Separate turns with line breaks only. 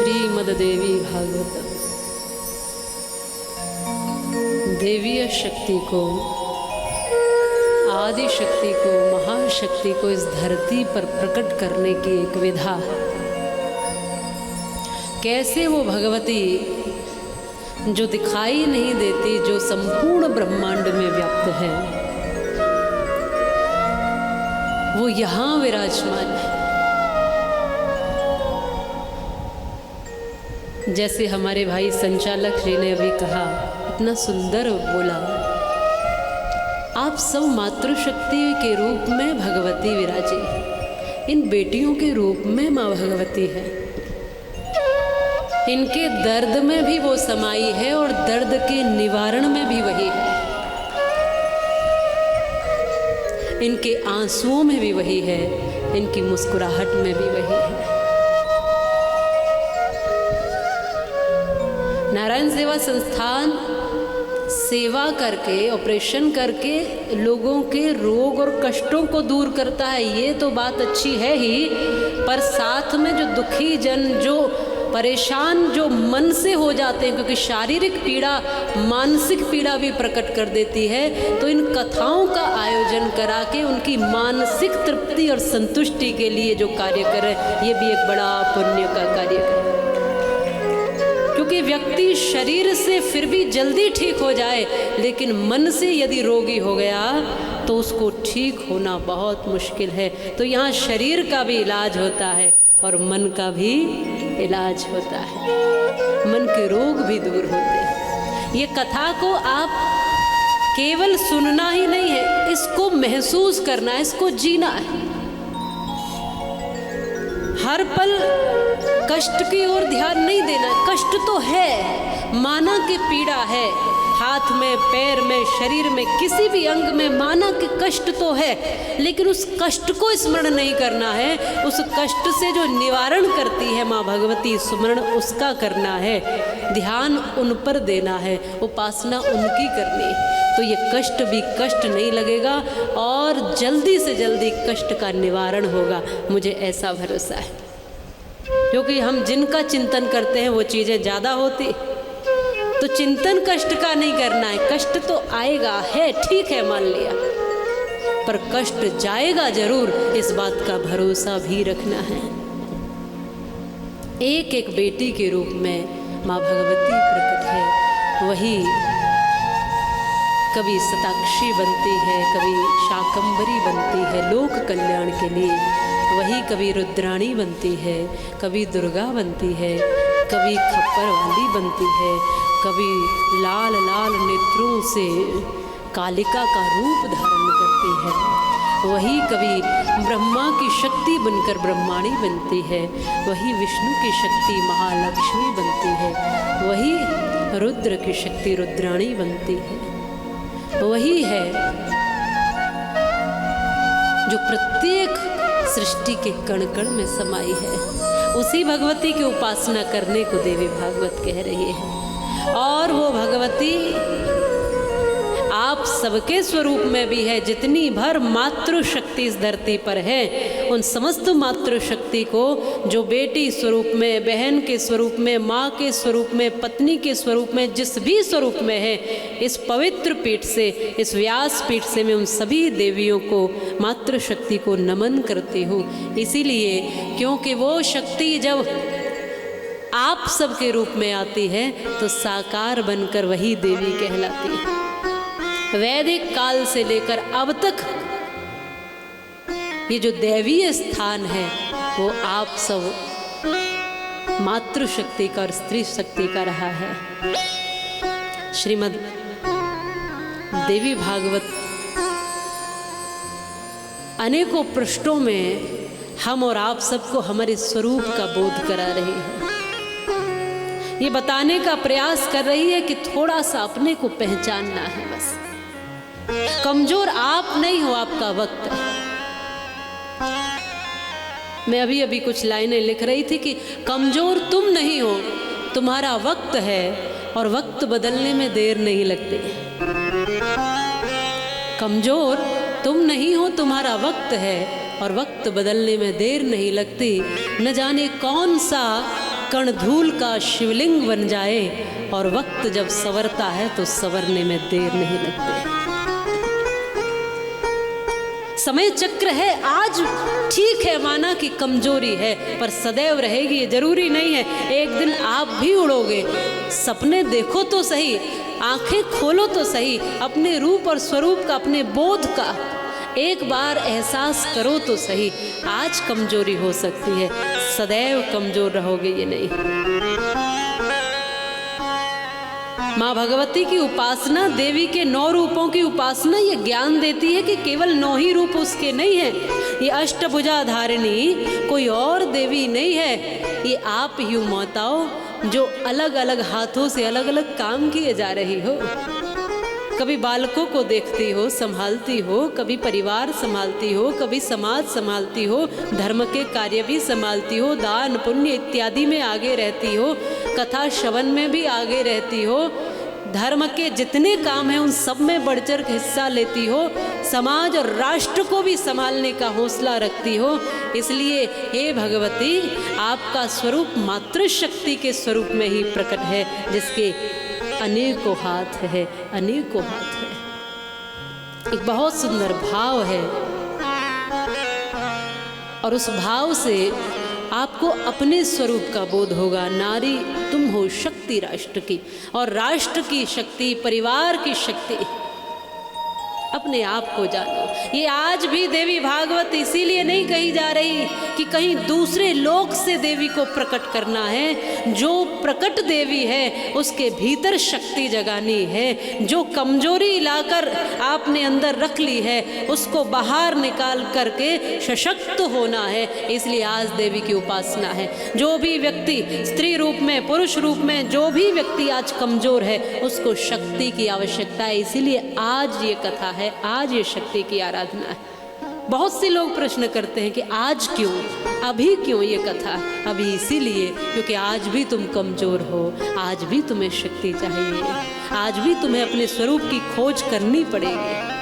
श्रीमद्देवी भागवत। देवीय शक्ति को, आदि शक्ति को, महाशक्ति को इस धरती पर प्रकट करने की एक विधा है। कैसे वो भगवती जो दिखाई नहीं देती, जो संपूर्ण ब्रह्मांड में व्याप्त है, वो यहाँ विराजमान है। जैसे हमारे भाई संचालक जी ने अभी कहा, इतना सुंदर बोला, आप सब मातृशक्ति के रूप में भगवती विराजे, इन बेटियों के रूप में माँ भगवती है। इनके दर्द में भी वो समाई है और दर्द के निवारण में भी वही है। इनके आंसुओं में भी वही है, इनकी मुस्कुराहट में भी वही है। नारायण सेवा संस्थान सेवा करके, ऑपरेशन करके लोगों के रोग और कष्टों को दूर करता है, ये तो बात अच्छी है ही, पर साथ में जो दुखी जन, जो परेशान, जो मन से हो जाते हैं, क्योंकि शारीरिक पीड़ा मानसिक पीड़ा भी प्रकट कर देती है, तो इन कथाओं का आयोजन करा के उनकी मानसिक तृप्ति और संतुष्टि के लिए जो कार्य करे, ये भी एक बड़ा पुण्य का कार्य है। क्योंकि व्यक्ति शरीर से फिर भी जल्दी ठीक हो जाए, लेकिन मन से यदि रोगी हो गया तो उसको ठीक होना बहुत मुश्किल है। तो यहाँ शरीर का भी इलाज होता है और मन का भी इलाज होता है, मन के रोग भी दूर होते हैं। ये कथा को आप केवल सुनना ही नहीं है, इसको महसूस करना है, इसको जीना है। हर पल कष्ट की ओर ध्यान नहीं देना। कष्ट तो है, माना कि पीड़ा है, हाथ में, पैर में, शरीर में, किसी भी अंग में माना कि कष्ट तो है, लेकिन उस कष्ट को स्मरण नहीं करना है। उस कष्ट से जो निवारण करती है माँ भगवती, स्मरण उसका करना है, ध्यान उन पर देना है, उपासना उनकी करनी। तो ये कष्ट भी कष्ट नहीं लगेगा और जल्दी से जल्दी कष्ट का निवारण होगा, मुझे ऐसा भरोसा है। क्योंकि हम जिनका चिंतन करते हैं वो चीज़ें ज़्यादा होती, तो चिंतन कष्ट का नहीं करना है। कष्ट तो आएगा, है ठीक है, मान लिया, पर कष्ट जाएगा जरूर, इस बात का भरोसा भी रखना है। एक एक बेटी के रूप में माँ भगवती प्रकट है। वही कभी शताक्षी बनती है, कभी शाकंभरी बनती है लोक कल्याण के लिए, वही कभी रुद्राणी बनती है, कभी दुर्गा बनती है, कभी खप्पर वाली बनती है, कभी लाल लाल नेत्रों से कालिका का रूप धारण करती है, वही कभी ब्रह्मा की शक्ति बनकर ब्रह्माणी बनती है, वही विष्णु की शक्ति महालक्ष्मी बनती है, वही रुद्र की शक्ति रुद्राणी बनती है। वही है जो प्रत्येक सृष्टि के कण कण में समाई है। उसी भगवती की उपासना करने को देवी भागवत कह रही है। और वो भगवती आप सबके स्वरूप में भी है। जितनी भर मातृशक्ति इस धरती पर है, उन समस्त मातृशक्ति को जो बेटी स्वरूप में, बहन के स्वरूप में, माँ के स्वरूप में, पत्नी के स्वरूप में, जिस भी स्वरूप में है, इस पवित्र पीठ से, इस व्यास पीठ से मैं उन सभी देवियों को, मातृशक्ति को नमन करती हूँ। इसीलिए क्योंकि वो शक्ति जब आप सबके रूप में आती है तो साकार बनकर वही देवी कहलाती है। वैदिक काल से लेकर अब तक ये जो दैवीय स्थान है वो आप सब मातृशक्ति का और स्त्री शक्ति का रहा है। श्रीमद् देवी भागवत अनेकों पृष्ठों में हम और आप सबको हमारे स्वरूप का बोध करा रही है। ये बताने का प्रयास कर रही है कि थोड़ा सा अपने को पहचानना है। बस कमजोर आप नहीं हो, आपका वक्त है। मैं अभी अभी कुछ लाइनें लिख रही थी कि कमजोर तुम नहीं हो, तुम्हारा वक्त है और वक्त बदलने में देर नहीं लगती। कमजोर तुम नहीं हो, तुम्हारा वक्त है और वक्त बदलने में देर नहीं लगती। न जाने कौन सा कण धूल का शिवलिंग बन जाए और वक्त जब संवरता है तो संवरने में देर नहीं लगती। समय चक्र है, आज ठीक है माना कि कमजोरी है, पर सदैव रहेगी ये जरूरी नहीं है। एक दिन आप भी उड़ोगे। सपने देखो तो सही, आंखें खोलो तो सही, अपने रूप और स्वरूप का, अपने बोध का एक बार एहसास करो तो सही। आज कमजोरी हो सकती है, सदैव कमजोर रहोगे ये नहीं। माँ भगवती की उपासना, देवी के 9 रूपों की उपासना ये ज्ञान देती है कि केवल 9 ही रूप उसके नहीं है। ये अष्टभुजा धारिणी कोई और देवी नहीं है, ये आप ही हो माताओं जो अलग अलग हाथों से अलग अलग काम किए जा रही हो। कभी बालकों को देखती हो, संभालती हो, कभी परिवार संभालती हो, कभी समाज संभालती हो, धर्म के कार्य भी संभालती हो, दान पुण्य इत्यादि में आगे रहती हो, कथा श्रवण में भी आगे रहती हो, धर्म के जितने काम हैं उन सब में बढ़ चढ़ हिस्सा लेती हो, समाज और राष्ट्र को भी संभालने का हौसला रखती हो। इसलिए हे भगवती, आपका स्वरूप मातृशक्ति के स्वरूप में ही प्रकट है, जिसके अनेकों हाथ है, अनेकों हाथ है। एक बहुत सुंदर भाव है और उस भाव से आपको अपने स्वरूप का बोध होगा। नारी तुम हो शक्ति राष्ट्र की, और राष्ट्र की शक्ति, परिवार की शक्ति अपने आप को जानो। ये आज भी देवी भागवत इसीलिए नहीं कही जा रही कि कहीं दूसरे लोक से देवी को प्रकट करना है। जो प्रकट देवी है उसके भीतर शक्ति जगानी है। जो कमजोरी लाकर आपने अंदर रख ली है उसको बाहर निकाल करके सशक्त होना है। इसलिए आज देवी की उपासना है। जो भी व्यक्ति स्त्री रूप में, पुरुष रूप में, जो भी व्यक्ति आज कमजोर है उसको शक्ति की आवश्यकता है। इसीलिए आज ये कथा है, आज ये शक्ति की आराधना है। बहुत से लोग प्रश्न करते हैं कि आज क्यों, अभी क्यों ये कथा? अभी इसीलिए क्योंकि आज भी तुम कमजोर हो, आज भी तुम्हें शक्ति चाहिए, आज भी तुम्हें अपने स्वरूप की खोज करनी पड़ेगी।